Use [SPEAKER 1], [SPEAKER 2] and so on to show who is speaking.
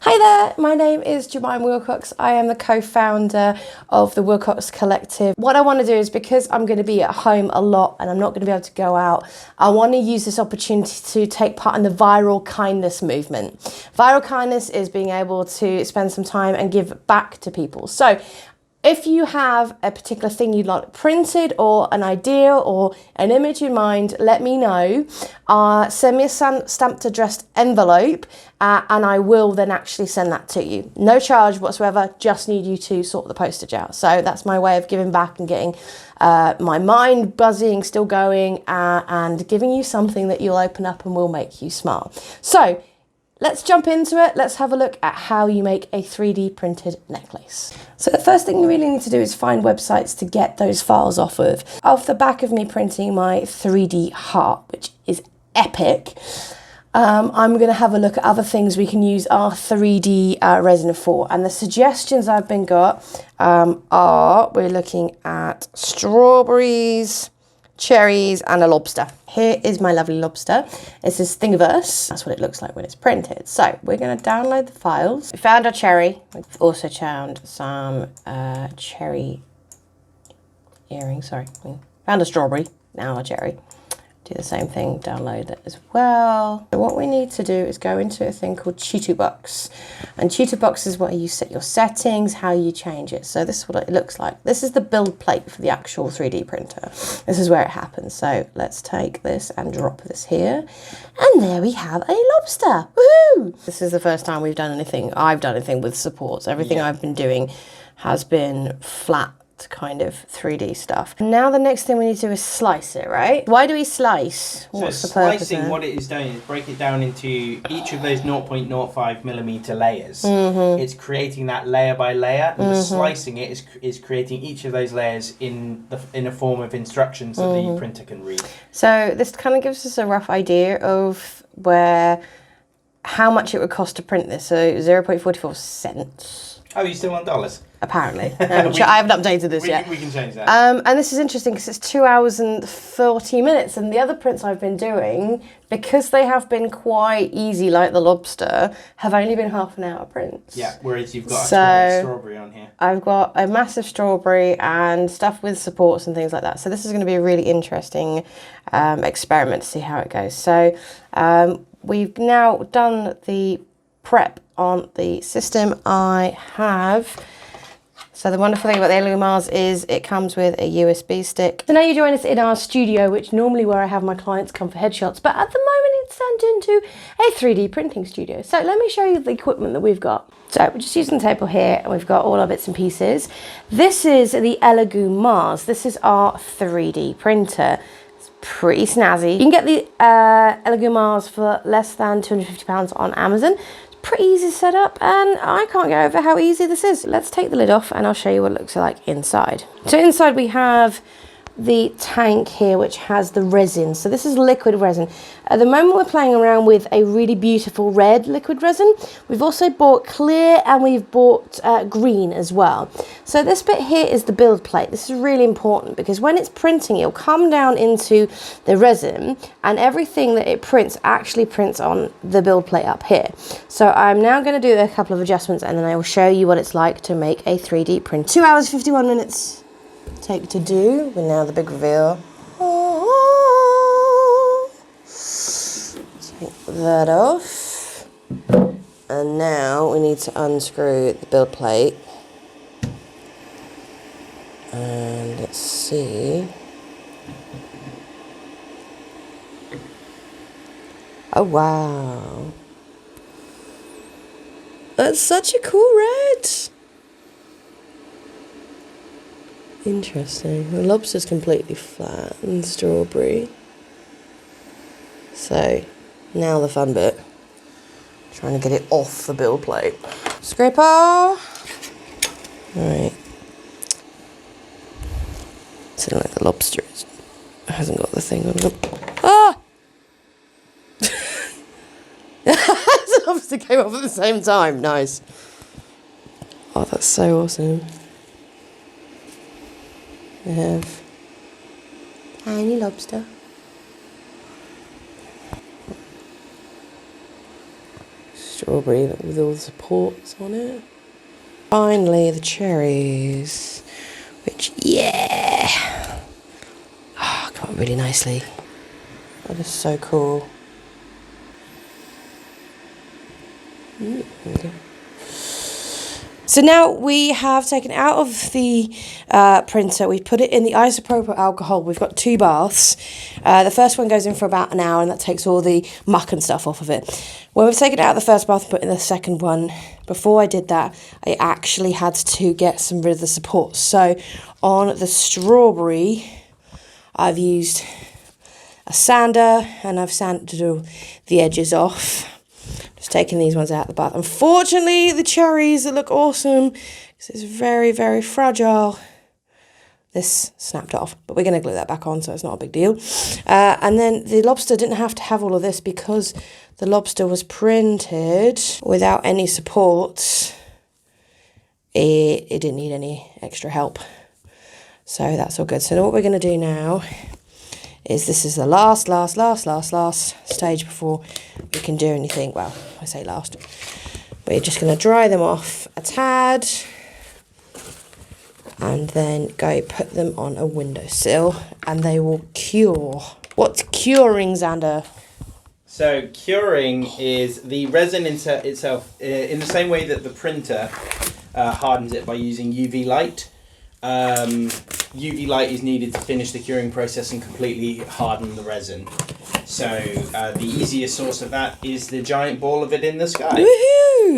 [SPEAKER 1] Hi there, my name is Jemima Wilcox. I am the co-founder of the Wilcox Collective. What I want to do is, because I'm going to be at home a lot and I'm not going to be able to go out, I want to use this opportunity to take part in the viral kindness movement. Viral kindness is being able to spend some time and give back to people. So if you have a particular thing you'd like printed or an idea or an image in mind, let me know. Send me a stamped addressed envelope and I will then actually send that to you. No charge whatsoever, just need you to sort the postage out. So that's my way of giving back and getting my mind buzzing, still going, and giving you something that you'll open up and will make you smile. So let's jump into it. Let's have a look at how you make a 3D printed necklace. So the first thing you really need to do is find websites to get those files off of. Off the back of me printing my 3D heart, which is epic, I'm going to have a look at other things we can use our 3D resin for. And the suggestions I've been got we're looking at strawberries, cherries and a lobster. Here is my lovely lobster. It's this Thingiverse. That's what it looks like when it's printed. So we're going to download the files. We found our cherry. We've also found some cherry earrings. Sorry, we found a strawberry. Now a cherry. Do the same thing, download it as well. So what we need to do is go into a thing called Tutorbox. And Tutorbox is where you set your settings, how you change it. So this is what it looks like. This is the build plate for the actual 3D printer. This is where it happens. So let's take this and drop this here. And there we have a lobster. Woohoo! This is the first time I've done anything with supports. Everything I've been doing has been flat kind of 3D stuff. Now the next thing we need to do is slice it, right? Why do we slice? What's the purpose?
[SPEAKER 2] Slicing, what it is doing is break it down into each of those 0.05 millimeter layers. It's creating that layer by layer, and the slicing it is creating each of those layers in a form of instructions that the printer can read. So
[SPEAKER 1] this kind of gives us a rough idea of how much it would cost to print this. So 0.44 cents.
[SPEAKER 2] Oh, you still want dollars?
[SPEAKER 1] Apparently. I haven't updated this yet.
[SPEAKER 2] We can change that.
[SPEAKER 1] And this is interesting because it's 2 hours and 40 minutes. And the other prints I've been doing, because they have been quite easy, like the lobster, have only been half an hour prints.
[SPEAKER 2] Yeah, whereas you've got a strawberry on here. I've got
[SPEAKER 1] a massive strawberry and stuff with supports and things like that. So this is going to be a really interesting experiment to see how it goes. So we've now done the prep on the system. So the wonderful thing about the Illumars is it comes with a USB stick. So now you join us in our studio, which normally where I have my clients come for headshots, but at the moment it's turned into a 3D printing studio. So let me show you the equipment that we've got. So we're just using the table here and we've got all our bits and pieces. This is the Illumars. This is our 3D printer. It's pretty snazzy. You can get the Illumars for less than £250 on Amazon. Pretty easy to set up, and I can't get over how easy this is. Let's take the lid off and I'll show you what it looks like inside. So inside we have the tank here, which has the resin. So this is liquid resin. At the moment we're playing around with a really beautiful red liquid resin. We've also bought clear and we've bought green as well. So this bit here is the build plate. This is really important because when it's printing, it'll come down into the resin and everything that it prints actually prints on the build plate up here. So I'm now going to do a couple of adjustments and then I will show you what it's like to make a 3D print. 2 hours, 51 minutes. Take to do, but now the big reveal. Take that off. And now we need to unscrew the build plate. And let's see. Oh, wow. That's such a cool red. Interesting. The lobster's completely flat and strawberry. So now the fun bit. Trying to get it off the build plate. Scraper! Alright. Something like the lobster hasn't got the thing on it. Ah! The lobster came off at the same time. Nice. Oh, that's so awesome. I have tiny lobster. strawberry with all the supports on it. Finally, the cherries, which, yeah, come out really nicely. That is so cool. There we go. So now we have taken it out of the printer, we've put it in the isopropyl alcohol. We've got 2 baths. The first one goes in for about an hour and that takes all the muck and stuff off of it. When we've taken it out of the first bath and put in the second one, before I did that, I actually had to get some rid of the supports. So on the strawberry, I've used a sander and I've sanded all the edges off. Just taking these ones out of the bath. Unfortunately, the cherries that look awesome, because it's very, very fragile. This snapped off, but we're going to glue that back on, so it's not a big deal. And then the lobster didn't have to have all of this because the lobster was printed without any supports. It didn't need any extra help. So that's all good. So what we're going to do now is this is the last stage before we can do anything. Well, I say last. We're just going to dry them off a tad and then go put them on a windowsill and they will cure. What's curing, Xander?
[SPEAKER 2] So curing is the resin itself, in the same way that the printer hardens it by using UV light. UV light is needed to finish the curing process and completely harden the resin. So the easiest source of that is the giant ball of it in the sky.
[SPEAKER 1] Woohoo!